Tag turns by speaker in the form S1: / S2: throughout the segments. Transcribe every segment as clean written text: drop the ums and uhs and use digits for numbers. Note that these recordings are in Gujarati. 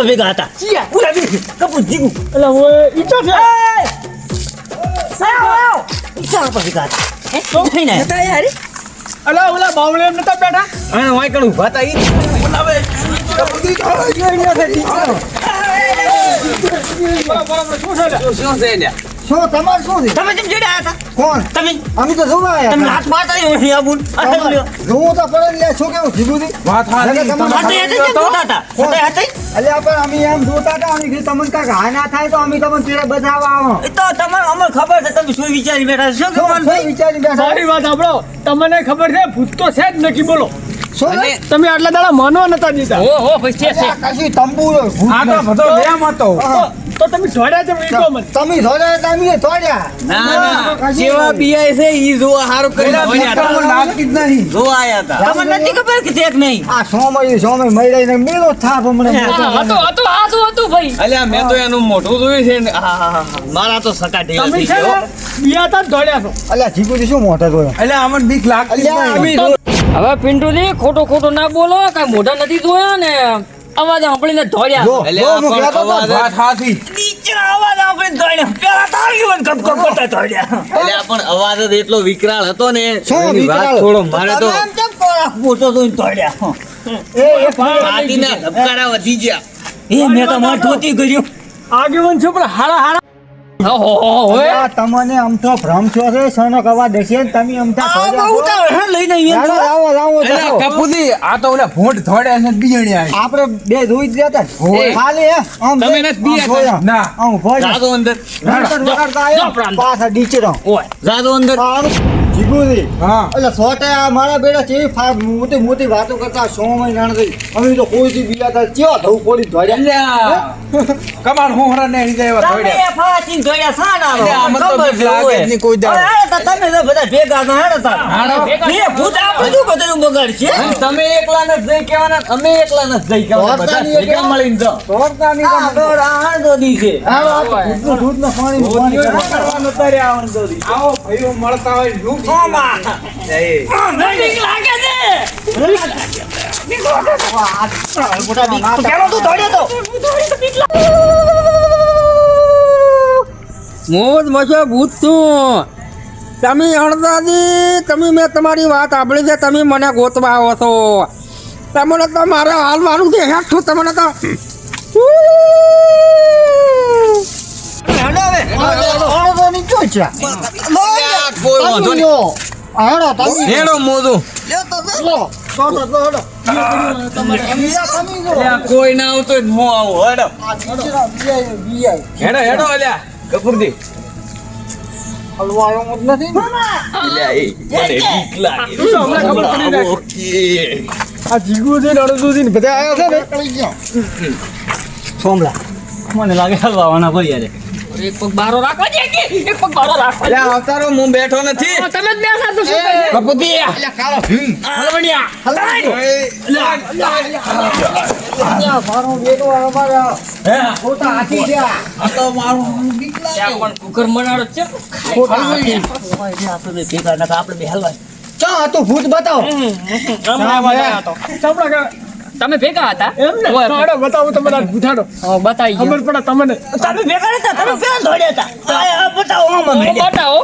S1: ભેગા હતા કપૂર જીગું
S2: એટલે ઈચ્છા છે અલા ઓલા બાવળે એમ નતા બેઠા
S1: અને વાય કણ ઉભા હતા ઈ બોલાવે શું છે લ્યા
S3: શું તમાર શું છે
S1: તમે કેમ જોડ્યા હતા
S3: કોણ
S1: તમે
S3: અમે તો જોવા
S1: તમે
S3: આવ્યા
S1: હાથ મારતા નહીં આબુન
S3: જોવું તો પડે લે શું કેવું જીગુદી
S2: વાત હારી
S1: હાથે હાથે કેમ જોતા હતા હાથે હાથે
S3: અલ્યા પણ અમે એમ જોતા હતા અમે કીધું તમને કાંઈક હા ના થાય તો અમે તમને પેલા બચાવવા આવો
S1: એ તો તમારે અમને ખબર છે તમે શું વિચારી બેઠા છો શું કરવાનું
S3: શું વિચારી બેઠા
S2: સારી વાત સાંભળો તમને ખબર છે ભૂત તો છે જ નક્કી બોલો
S3: શું
S2: તમે આટલા દાડા માનવા નતા દીધા
S3: કશું તંબુ
S2: આ તો બધો વ્યામ હતો તો તમે ધોડ્યા છે ઈકો મને
S3: તમે ધોડ્યા એટલે અમે ધોડ્યા
S1: ના ના
S4: જેવા પીઆઈ છે ઈ જોવા હારું કરી
S3: નાખી જ નહીં
S4: જોવા આયા હતા
S1: તમને નથી ખબર કે છે કે નહીં
S3: આ સોમય મળીને મેલો થાપ હમણાં
S4: અલ્યા મેં તો એનું મોઢું જોયું છે ને મારા તો સકા ઢીલા
S2: તમે
S4: થઈ
S2: છે ને
S4: ગયો
S2: બિયા તા ધોડ્યા છો
S3: અલ્યા જીગુદી શું મોટા જોયો
S2: એટલે અમને બીક લાગતી
S5: હવે પિન્ટુજી ખોટું ના બોલો કઈ મોઢા નથી જોયા ને અવાજ સાંભળીને ધોડ્યા
S3: જો
S4: અલ્યા
S3: હું
S4: પણ
S3: કહેતો હતો,
S4: અવાજ
S1: નીચેનો અવાજ આપણે દોડ્યા પેલા તો આગેવાન કપ કરતા દોડ્યા
S4: અલ્યા પણ અવાજ જ એટલો વિકરાળ હતો ને
S3: શું
S4: એની વાત
S3: વિકરાળ?
S4: છોડો મારે તો
S1: તમે એમ કેમ કોળા મોટો જોઈને દોડ્યા
S4: છાતીના ધબકારા વધી ગયા
S1: એ મેં તો માર ધોતી કર્યું
S2: આગેવાન છો પણ હારા
S3: અલ્યા, તમને અમથો ભ્રમ છો છે સનો કવા દેશે ને તમે અમથા
S1: આ
S3: ધોડ્યા
S1: બહુ
S3: છો.
S1: ઉતાવળ હે લઈને અહીંયા
S3: લાવો, લાવો, લાવો.
S2: કપૂદી આ તો ઓલા ભોંટ ધોડ્યા છે બીજણ્યા
S3: આપણે બે જોઈ જ રહ્યા હતા ને. ખાલી હે આમ
S4: તમે
S3: બે-
S4: નથી બીયા
S3: આમ જોયા.
S2: ના.
S3: આમ ઉભો છે.
S4: જાદો અંદર
S3: નડતર વગાડતા આયો, પાછા ડીચરો.
S4: જાદો અંદર
S3: આનું જીગુદી.
S2: હા
S3: એટલે સોટે આ મારા બેટા ચેવી મોટી મોટી વાતો કરતા સોમય નાણથી અમે તો કોઈથી બીયા હતા ચેવા ધવું પડી ધોડ્યા
S2: કમાન હું હરા ને હિજાય
S1: તમે એ ફાટીને દોડ્યા સાના
S4: આમાં તો બીક લાગે જ નહીં કોઈ દાડો.
S1: તમે તો બધા ભેગા ના હેડતા એ ભૂત આપણે શું બધું બગાડશે
S4: અને તમે એકલા ન જઈ કહેવાના અમે એકલા ન જઈ કહેવાના બધા
S3: દોડતા નહીં
S4: ભેગા મળીને જાઓ
S3: ધોડતા નહીં
S1: આ
S3: તમે.
S1: દોડ આણંદો દી છે
S3: આવો, આ તો દૂધનું પાણીનું પાણી કરવાનું.
S2: આવો ભાઈઓ મળતા હોય શું
S1: સોમા નજીક લાગે છે પેલો તું દોડ્યો તો
S4: મોજ મજો ભૂત છું તમે અણદાદી તમે મેં તમારી વાત સાંભળી છે તમે મને ગોતવા આવો છો તમને તો મારે હાલવાનું છે હેઠ છું તમને તો
S3: અડધો નીચો છે.
S4: કોઈ વાંધો નહીં.
S3: તમે લો. આ હેડો, તમે.
S4: હેડો મોજું
S3: લો, તો હેડો. તમે લો.
S4: કોઈ ના આવતો હોય તો હું આવું હેડો
S3: આ ડીચરો બીઆઈ.
S4: હેડો હેડો અલ્યા કપૂરજી
S3: હલવાયો જ નથી ને?
S4: અલ્યા એ મને બીક લાગે
S2: હમણાં ખબર પડી જાય.
S4: ઓકે
S2: આ જીગુ છે અડધું છે ને બધા આવ્યા છે ને
S3: નીકળી ગયો.
S1: સોમલા મને લાગે હલવાવાના ભાઈ યાર
S5: એક પગ બારો રાખવા દે કે એક પગ બારો રાખવા
S4: અલ્યા અવતારો હું બેઠો નથી
S5: તમે જ બેસા તો શું કરે
S4: કપૂરજી
S3: અલ્યા, કાળો ભીમ.
S5: હલવડિયા
S3: અલ્યા, મારો બેટો અમારા ખોટા હાથી છે આ.
S4: આ તો મારું બીક લાગે
S5: ત્યાં પણ કુકર મનાડો છે
S3: ખોટા હાથી.
S1: આપણે ભેગા નતા આપણે બે હલવા
S3: ચા હતું ભૂત બતાવો.
S5: તમે ભેગા હતા
S2: એમ ને હેડો બતાવો તમે પૂછાડો
S5: બતાવી
S2: ખબર પડે તમને
S1: તમે ભેગા નતા તમે પેલા દોડ્યા હતા આ બતાવો આમાં મેં
S5: બતાવો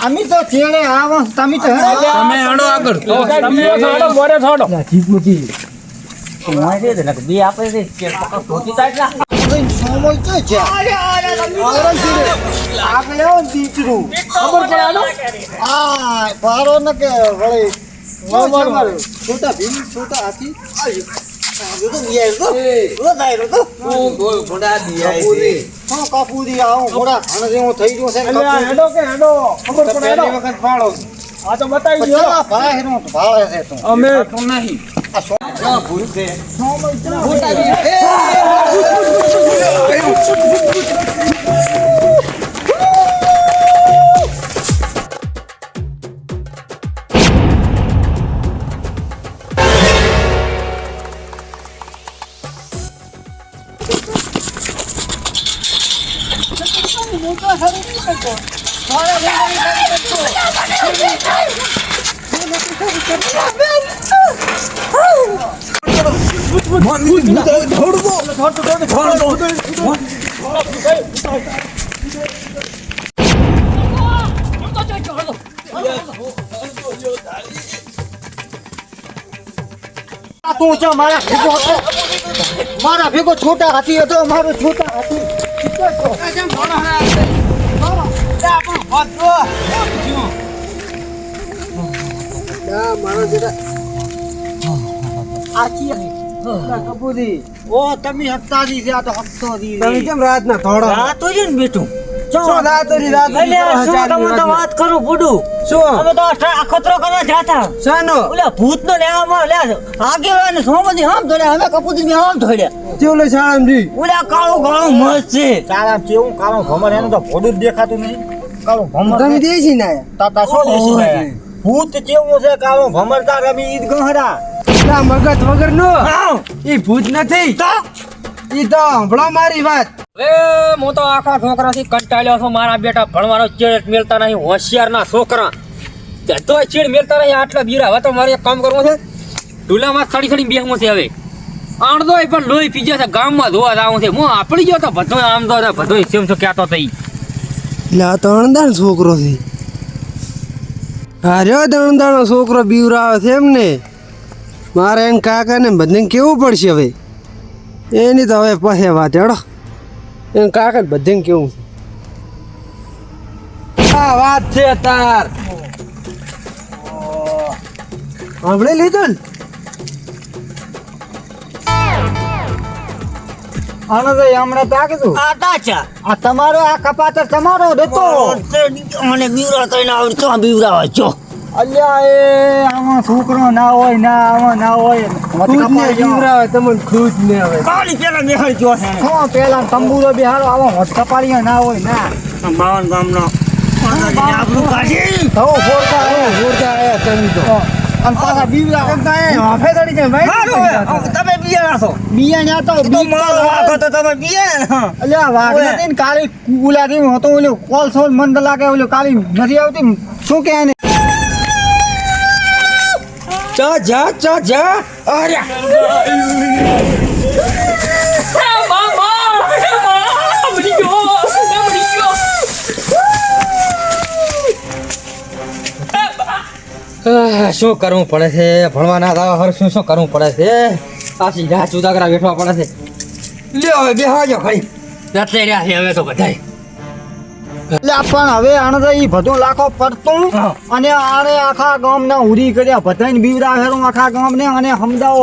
S3: અમે તો ચેડે આવો તમે તો
S4: તમે હેડો આગળ
S2: તમે થોડો મોરે થોડો
S3: જીગુજી
S1: મારે દે ને બે આપણે છે ધોતી તાટલા
S3: સમય તો છે આગળ આવો ને દીકરું
S2: ખબર પડે આનો
S3: આ પારો ન કે વળી છોટા ભીમ છોટા હાથી કાપુદી આવો ઘોડા ખાને જેવો થઈ ગયો છે ને
S2: અલ્યા હેડો કે હેડો ખબર પડે હેડો
S3: વખત ફાળો
S2: આ તો બતાવી દો
S3: ભાળે હેરો ભાળે છે તું
S2: અમે
S3: આ તું છે મારા ભેગો હતો મારા ભેગો છોટા હાથી હતો મારો છોટા હાથી ઓ તમે હપ્તાજી છે આ તો હપ્તોજી
S2: તમે કેમ રાત ના થોડો
S1: રાત હોય ને બેટું
S2: શું રાત ની રાત
S1: અલ્યા શું તમને તો વાત કરું બુડું
S2: શું
S1: અમે તો અખતરો કરવા જાતા
S2: શાનો
S1: ઓલા ભૂત નો લેવામાં લે આગેવાન સોમદી આમ ધોડ્યા અમે કપૂતી ની આમ ધોડ્યા
S2: ચેવલે શાળામ જી
S1: ઓલા કાળું કાળું મસ્ત છે
S3: તારા કેવું કાળો ભમર એનું તો ભોડું જ દેખાતું નહીં કાળો ભમર
S2: તમે દેશી ના
S3: તાતા શું દેશી ગયા ભૂત કેવું છે કાળો ભમર તાર અમે ઈદ ગહરા
S2: ના મગજ વગર નો
S1: આવ
S2: ઈ ભૂત નથી
S1: તો
S2: ઈ તો હંભળો મારી વાત
S5: હવે હું તો આખા છોકરાથી કંટાળ્યો છું. મારા બેટા ભણવાનો ચેડ મેલતા નહીં, હોશિયારના છોકરા તોય ચેડ મેલતા નહીં. આટલા બીરા હવે તો મારે એક કામ કરવું છે, ઢુલામાં સડી સડી બેહવું છે. હવે આણદો પણ લોહી પી ગયા છે, ગામમાં ધોવા જવું છે. હું આપણી ગયો તો બધો આમ તો બધો સેમ છો કહેતો થઈ.
S2: એટલે આ તો અણદાણ છોકરો છે. હાર્યો અણદાણો છોકરો બીવરાવે છે એમ ને. મારે એને કાકાને બધાને કેવું પડશે હવે. એની તો હવે પછી વાત હેડો. એને કાકા બધાને કેવું છે. આ વાત છે તાર. સાંભળી લીધું ને?
S3: આનો તો હમણાં તાક તું
S1: આ તાચા
S3: આ તમારો આ કપાતર તમારો હતો
S1: મને બીવરા થઈને આવડે તો બીવરા છો
S3: અલ્યા એ આમાં છોકરો ના હોય ના આમાં ના હોય
S2: ખુદ ને બીવરાવે તમને ખુદ ને હવે.
S1: પાણી પેલા બેહાડ જો છે
S3: શું પેલા તંબુરો બિહારો આવો હોટ કપાળીયા ના હોય ના
S1: બાવન ગામનો આપણું કાઢી
S3: ધો ફોડતા
S2: આયા તમે તો.
S3: અને પાછા બીવરા
S2: હાફે ચડી જાય ભાઈ.
S1: સારું, તમે બિયા છો
S3: બિયા ના તો
S1: તો મારો વાંકો તો તમે બિયા ને
S3: અલ્યા વાઘ નથી ને કાળી ગુલાબી હતો ઓલો કોલ સોલ મંદ લાગે ઓલો કાળી નથી આવતી શું કે એને
S2: જા અરે
S5: શું કરવું પડે છે? ભણવાના દાવા હર શું કરવું પડે છે? આ સીધા ચુદાગરા બેઠવા પડે છે. લ્યો હવે બેહાજો ખરી રતે રહ્યા છે હવે તો બધાય.
S3: એટલે પણ હવે આને તો ઈ બધું લાખો પડતું અને આને આખા ગામના ઉરી કર્યા બધાને બીવરા હેરું આખા ગામને અને સમજાવો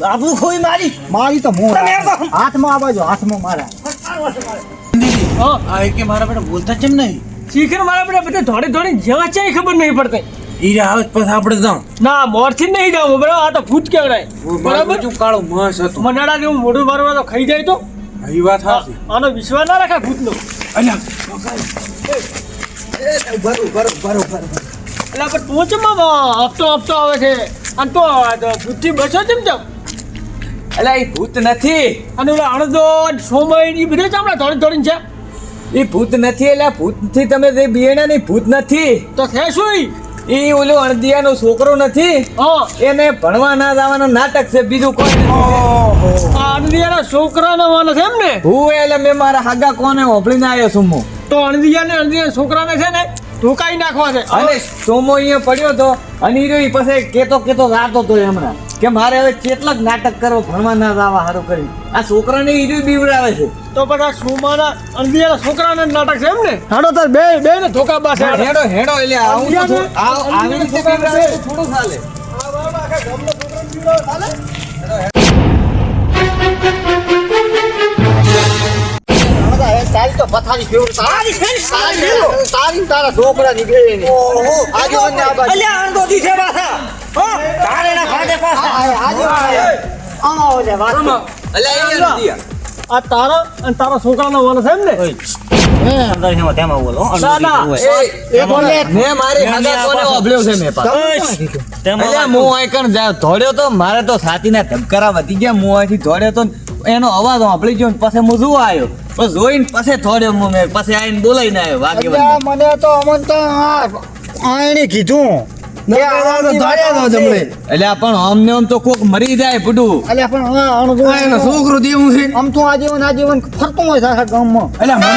S1: આપણું ખોઈ મારી
S3: મારી તો મોં હાથમાં આ બાજુ હાથમાં મારા
S2: આ કે મારા બેટા બોલતા કેમ નહીં?
S6: શીખર મારા બેટા બધા ધોડે ધોડે જેવા છે ખબર નહીં પડતી.
S2: ઈ આવે પછી આપણે જાઉં.
S6: ના મોરથી નહીં જાવ બરાબર. આ તો ભૂત કહેવાય બરાબર.
S2: કાળો માસ હતો.
S6: મનાડા જેવું મોઢું મારવા તો ખાઈ જાય તો
S2: એ વાત સાચી.
S6: આનો વિશ્વાસ ના રાખે ભૂતનો.
S2: અલ્યા
S6: એટલે પણ તું ચમ હફતો આવે છે અને તો ભૂતથી બસો ચમ ચમ.
S5: એટલે એ ભૂત નથી,
S6: અને ઓલા અણદો સોમય એ બધા ચામડા ધોડી ધોડીને છે.
S5: એ ભૂત નથી. એટલે ભૂતથી તમે જે બિયાણા ની ભૂત નથી.
S6: તો છે શું ઈ?
S5: એ ઓલો અણદિયાનો છોકરો નથી,
S6: હા
S5: એને ભણવા ના જવાનું નાટક છે, બીજું કોઈ નથી.
S6: આ અણદિયાના છોકરાનો વાનો છે એમ ને.
S5: હું એટલે મેં મારા હાગા કોને ઓપડીને આવ્યો છું હું.
S6: તો અણદિયાના છોકરાને છે ને ધોકાઈ નાખવા છે.
S5: અને સોમો અહીંયા પડ્યો તો અને ઈ પછી કેતો રાતો તો હમણાં કે મારે હવે કેટલાક નાટક કરવો, ભણવા ના જવા સારું કરી. આ છોકરાને ઈ બીવડાવે છે.
S6: તો બધા સુમાના અણદિયાના છોકરાના નાટક છે એમ ને. હાડો તાર બે ને ધોકા બાસે
S5: હેડો એટલે આવું તો આવી રીતે બીવડાવે તો થોડું ચાલે.
S3: તારી તો પથારી ફેવર તારી તારા છોકરા ની બે આજે આ બાજુ
S1: અલ્યા અણધો દીધે પાછા તારે ના ખાતે પાછા
S3: આજે આમાં આવે વાત
S6: આ તારા અને તારા છોકરાનો વાનો છે એમ ને.
S1: તેમાં બોલો
S5: મેં મારી હાગા કોને ઓબલ્યો છે મેં પાછો. એટલે હું આઈકણ ધોડ્યો તો મારે તો છાતીના ધબકારા વધી ગયા. હું અહીંથી દોડ્યો તો
S1: એનો અવાજ સાંભળી ગયો ને પછી હું જોવા આવ્યો પછી જોઈને પછી થોડે મેં પછી આવીને બોલાઈને આવ્યો વાગે
S3: અલ્યા, મને તો અમન તો આણે કીધું કે
S2: ના તો ધાર્યા તો જમણે
S1: એટલે પણ અમને આમ તો કોક મરી જાય બધું
S3: અલ્યા પણ આ અણધો
S2: આ એનો છોકરો દેવું છે
S3: આમ તો આજીવન ફરતું હોય આખા ગામમાં
S1: એટલે મને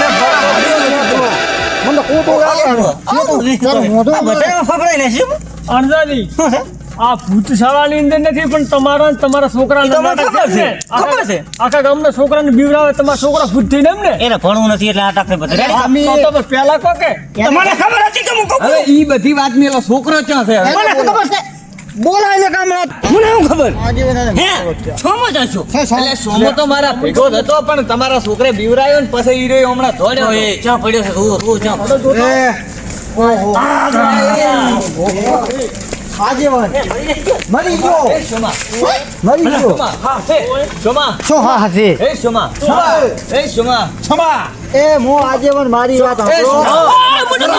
S3: મને તો ખોટું લાગે તારું મોઢું
S1: ફફડાઈ ને શું
S6: અણદાદી આ ભૂતશાળાની અંદર નથી પણ તમારા ને તમારા છોકરાને
S1: એ તમને
S6: નાટક
S1: ખબર છે,
S6: છે.
S1: ખબર છે.
S6: આખા ગામના છોકરાને બીવડાવે તમારા છોકરા ભૂત થઈને એમ ને
S1: એને ભણવું નથી એટલે આ ટાકરે બધે
S6: તો તમે પહેલા કહો કે
S1: મને ખબર હતી કે હું કહું
S5: હવે ઈ બધી વાત મેલો છોકરો ક્યાં છે હવે?
S1: મને ખબર છે
S3: બોલાય ને કામડા
S1: મને શું ખબર
S3: આજીવન એને
S1: હે છોમો જાશું
S5: એટલે સોમો તો મારા ભેગો જ હતો પણ તમારા છોકરે બીવરાયો ને પછી ઈ રહ્યો હમણાં ધોડ્યો
S1: એ ચા પડ્યો છે તું ચા
S3: આજીવન મરી ગયો મરી ગયો
S5: હા હે સોમા
S3: શું હા હશે
S5: એ સોમા એ સોમા
S3: એ મો આજીવન મારી વાત સાંભળો.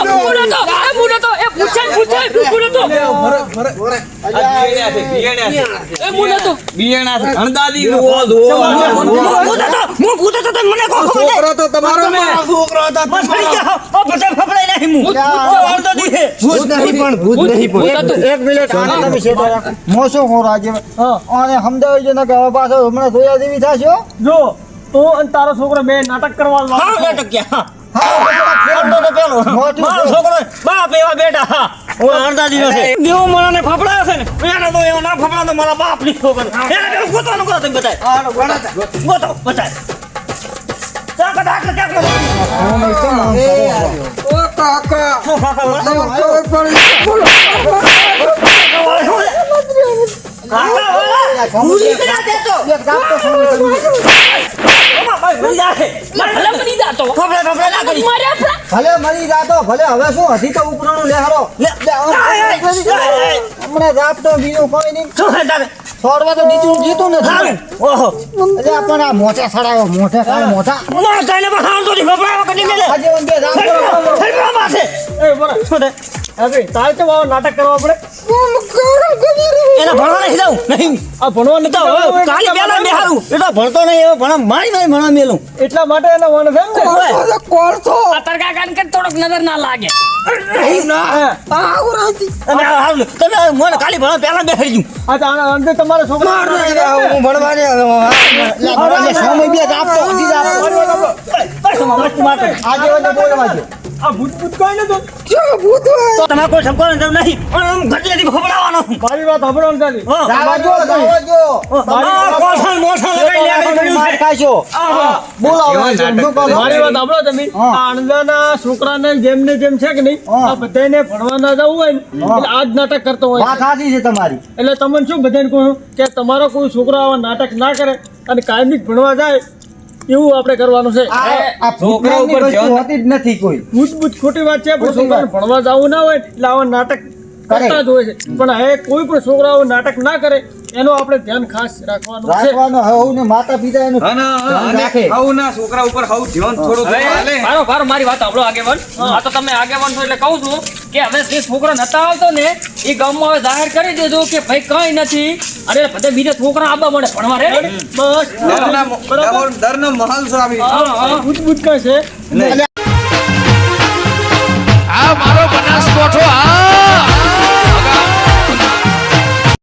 S5: છોકરો તો તમારો ને
S2: ભૂત નહીં પણ ભૂત નહીં પણ
S3: એક મિનિટ આને તમે શેઠો રાખો. મોસો હો આજીવન અને સમજાવી છે ને કે હવે પાછો હમણાં જોયા જેવી થશે હો.
S6: જો તું અને તારો છોકરો બે નાટક કરવા
S3: મોટું
S1: બાપ એવા બેટા હા હું અડધાદી નો છે દેવ મને ફફડાયો છે ને એને તો એવો ના ફફડાતો મારા બાપ ની છોકરો એને કેવું ગોતવાનું કરો તમે બતાય ગોતો બતાય ચાક ડાક ક્યાં કરો
S4: ઓ કાકા
S1: પૂરી કર્યા તે તો
S3: એક ગાપ તો સામે તમે.
S1: ભલે મરી જાતો ફફડા ફફડા ના કરી
S3: ભલે મરી જાતો ભલે હવે શું હજી તો ઉપરાણું લેહારો હમણાં રાત તો બીજું કોઈ નહીં
S1: શું હે તારે
S3: છોડવા તો જીતું જીતું નથી
S1: ઓહો
S3: એટલે પણ આ મોઢે સડાયો મોઢે કાંઈ મોઢા
S1: માર તાઈને બહાર તો ફફડાવા કરી મેલે
S3: આજીવન બે રાત
S1: ફફડા માથે
S6: એ બરાબર
S1: શું દે
S6: હવે તારે તો આવા નાટક કરવા પડે
S1: એને ભણવા નહીં જાઉં નહીં
S6: આ ભણવા નથી
S1: તો
S6: જવું
S1: હવે
S6: એટલે
S1: કાલી પેલા
S6: તમારે
S1: બેહારું એ તો ભણતો નહીં એવો ભણા મારી નહીં ભણા મેલું
S6: એટલા માટે એને વન છે એમ ને?
S1: તમે હાલ તમે મને કાલી ભણા પેલા બેહારી જઉં
S6: આ તો આના અંદર તમારા છોકરા
S2: હું ભણવા નહીં આવ્યો.
S3: સમય બે આપતો હજી આજીવન ને બોલવા દો.
S6: આ ભૂત ભૂત કોઈ નતું
S1: તો તમે કોઈ સંકોચ જરૂર નહીં પણ આમ ઘટીએથી ફફડાવાનો
S6: મારી વાત સાંભળો ને તારી.
S1: હા
S3: જાવા દો, જાવા દો.
S1: કોઠા મોઠા લગાઈ લે
S3: તમે માર ખાશો. બોલાવો આજીવન, શું કરો?
S6: મારી વાત સાંભળો તમે
S3: હા.
S6: આ અણદાના છોકરાને જેમને જેમ છે કે નહીં
S3: હા.
S6: આ બધાને ભણવા ના જવું હોય ને એટલે આ જ નાટક કરતો હોય
S3: વાત સાચી છે તમારી.
S6: એટલે તમને શું બધાને કહું કે તમારો કોઈ છોકરો આવા નાટક ના કરે અને કાયમી ભણવા જાય એવું આપણે કરવાનું છે
S3: આ ભૂતકાળની વસ્તુ હોતી જ નથી કોઈ.
S6: ભૂત ભૂત ખોટી વાત છે પણ
S3: ખોટી
S6: છોકરાને
S3: વાત.
S6: ભણવા જવું ના હોય એટલે આવા નાટક કરતા જ હોય છે પણ હવે કોઈ પણ છોકરો આવું નાટક ના કરે એનું આપણે ધ્યાન ખાસ રાખવાનું છે
S3: રાખવાનો હવે ને માતા પિતા એનું ધ્યાન રાખે.
S5: છોકરા ઉપર હવ ધ્યાન થોડું
S7: મારો ભારો મારી વાત સાંભળો આગેવાન આ તો તમે આગેવાન છો એટલે કહું છું કે હવે જે છોકરો નતા આવતો ને એ ગામમાં હવે જાહેર કરી દેજો કે ભાઈ કઈ નથી અરે બધા બીજા છોકરા આવવા મળે ભણવા રે
S6: બસ બરાબર
S5: દરનો મહલ સ્વામી
S6: ભૂત ભૂત કહે છે
S8: આ મારો બનાસકોઠો આ